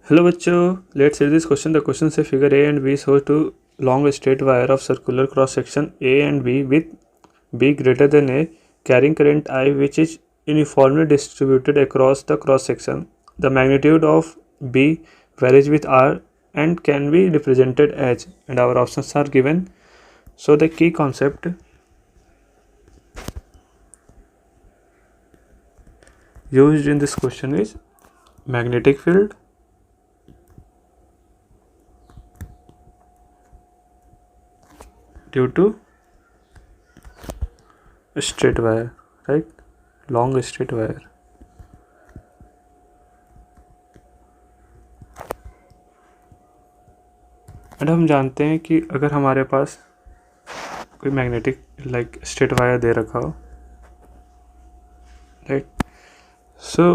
Hello बच्चों, let's read this question. The question से figure A and B show two long straight wire of circular cross section A and B with B greater than A carrying current I which is uniformly distributed across the cross section. The magnitude of B varies with R and can be represented as, and our options are given. So the key concept used in this question is magnetic field, due to straight wire, right? Long straight wire. And हम जानते हैं कि अगर हमारे पास कोई magnetic like straight wire दे रखा हो, राइट, सो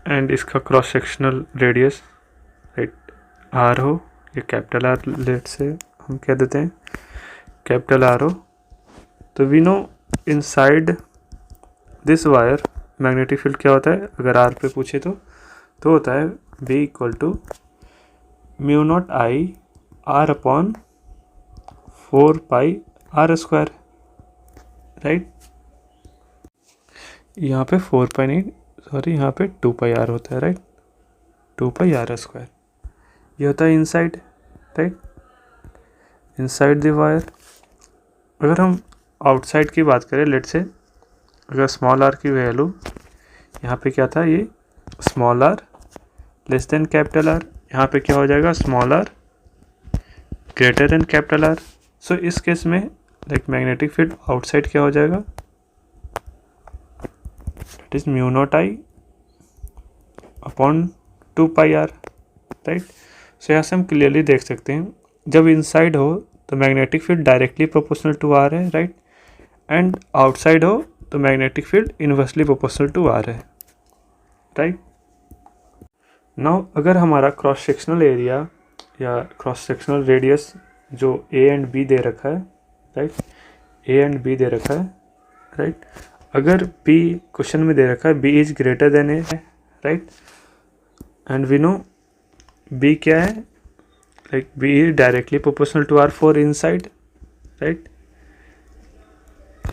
एंड इसका cross sectional radius right R हो, ये कैपिटल आर लेट से हम कह देते हैं कैपिटल आर हो, तो we know inside this wire magnetic field क्या होता है अगर आर पे पूछे तो होता है B equal to mu naught I R upon 4 pi R square, right. यहाँ पे 4 पाई नहीं, सॉरी, यहाँ पे 2 पाई आर होता है, राइट, 2 पाई आर स्क्वायर। ये होता है inside, right, inside the wire. अगर हम आउटसाइड की बात करें, लेट से अगर स्मॉल आर की वैल्यू यहाँ पे क्या था, ये small R less than capital R, यहाँ पे क्या हो जाएगा small R greater than capital R. So इस केस में लाइक मैग्नेटिक फील्ड आउटसाइड क्या हो जाएगा, that is mu naught I upon 2 pi R, right. So यहाँ से हम क्लियरली देख सकते हैं जब इनसाइड हो तो magnetic field directly proportional to R है, राइट, एंड आउटसाइड हो तो magnetic field inversely proportional to R है, राइट। नाउ अगर हमारा क्रॉस सेक्शनल एरिया या क्रॉस सेक्शनल रेडियस जो ए एंड बी दे रखा है, राइट, ए एंड बी दे रखा है, राइट, अगर बी क्वेश्चन में दे रखा है B is greater than A, right, and we know B क्या है, like B is directly proportional to R for inside, right,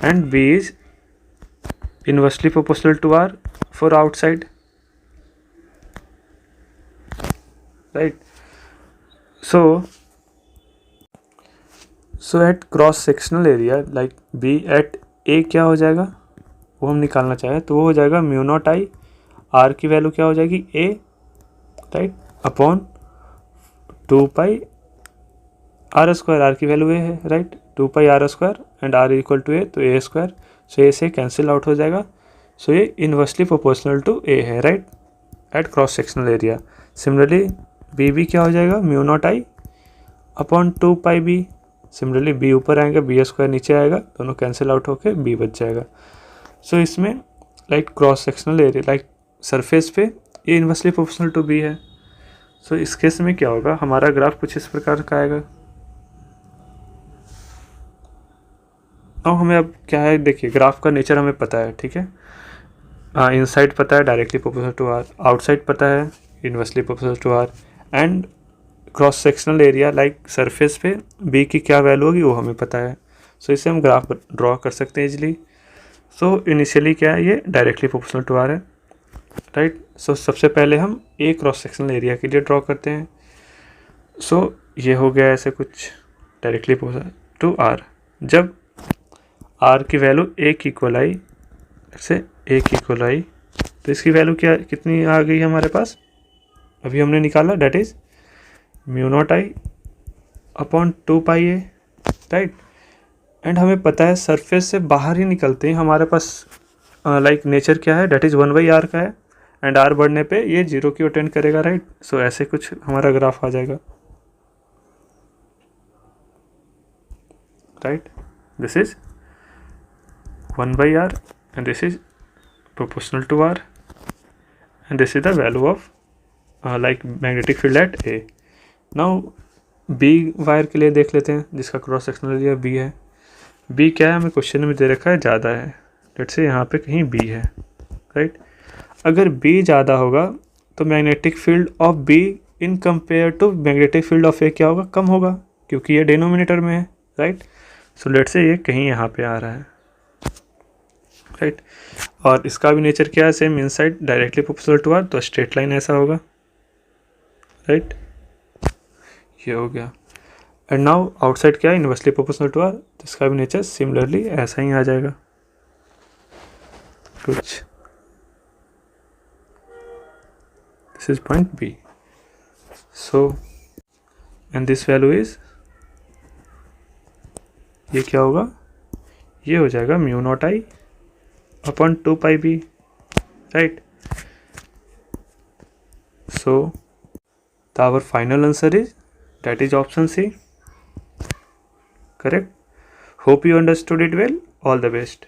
and B is inversely proportional to R for outside, right. So at cross sectional area like B at A क्या हो जाएगा वो हम निकालना चाहें तो वो हो जाएगा म्यू नॉट आई, आर की वैल्यू क्या हो जाएगी A, right, upon 2 pi R square, R की वैल्यू ए है, right, 2 pi R square and R equal to A, तो ए स्क्वायर, सो ए से कैंसिल आउट हो जाएगा। सो ये इनवर्सली प्रोपोर्शनल टू ए है, right, at cross sectional area. Similarly B भी क्या हो जाएगा mu naught I upon 2 pi B, similarly B ऊपर आएगा बी स्क्वायर नीचे आएगा, दोनों कैंसिल आउट होके बी बच जाएगा। सो इसमें like cross sectional area like surface पे ये इनवर्सली प्रोपोर्शनल टू बी है। सो इस केस में क्या होगा, हमारा ग्राफ कुछ इस प्रकार का आएगा। अब हमें अब क्या है, देखिए ग्राफ का नेचर हमें पता है, ठीक है, इनसाइड पता है directly proportional to R, outside पता है inversely proportional to R, and cross sectional area like surface पे बी की क्या वैल्यू होगी वो हमें पता है। सो इससे हम ग्राफ ड्रॉ कर सकते हैं इजीली। सो इनिशियली क्या है, ये डायरेक्टली प्रोपोर्शनल टू आर है, राइट। सो सबसे पहले हम ए क्रॉस सेक्शनल एरिया के लिए ड्रॉ करते हैं। सो ये हो गया ऐसे कुछ डायरेक्टली प्रोपोर्शनल टू आर। जब आर की वैल्यू ए की इक्वल आई, ऐसे ए की इक्वल आई, तो इसकी वैल्यू क्या कितनी आ गई हमारे पास, अभी हमने निकाला, that is mu naught I upon 2 pi A, right, and हमें पता है सरफेस से बाहर ही निकलते हैं हमारे पास लाइक नेचर क्या है, डेट इज 1 बाई आर का है, एंड आर बढ़ने पे ये 0 की अटेंड करेगा, राइट। सो ऐसे कुछ हमारा ग्राफ आ जाएगा, right, this is 1 by R and this is proportional to R and this is the value of like magnetic field at A. Now B wire के लिए देख लेते हैं जिसका क्रॉस सेक्शनल एरिया बी है। बी क्या है, हमें क्वेश्चन में दे रखा है ज़्यादा है, लेट्स से यहाँ पे कहीं बी है, राइट। अगर बी ज़्यादा होगा तो magnetic field of B in compare to magnetic field of A क्या होगा, कम होगा, क्योंकि ये डिनोमिनेटर में है, राइट। सो लेट से ये कहीं यहाँ पे आ रहा है, राइट। और इसका भी नेचर क्या है, same inside directly proportional to R, तो स्ट्रेट लाइन ऐसा होगा, राइट, ये हो गया। एंड नाउ आउटसाइड क्या है, इनवर्सली प्रोपोर्शनल टू आर, तो इसका भी नेचर सिमिलरली ऐसा ही आ जाएगा कुछ। This is point B. So and this value is, ये क्या होगा, ये हो जाएगा mu naught I upon 2 pi B, right. So our final answer is, that is option C, correct. Hope you understood it well. All the best.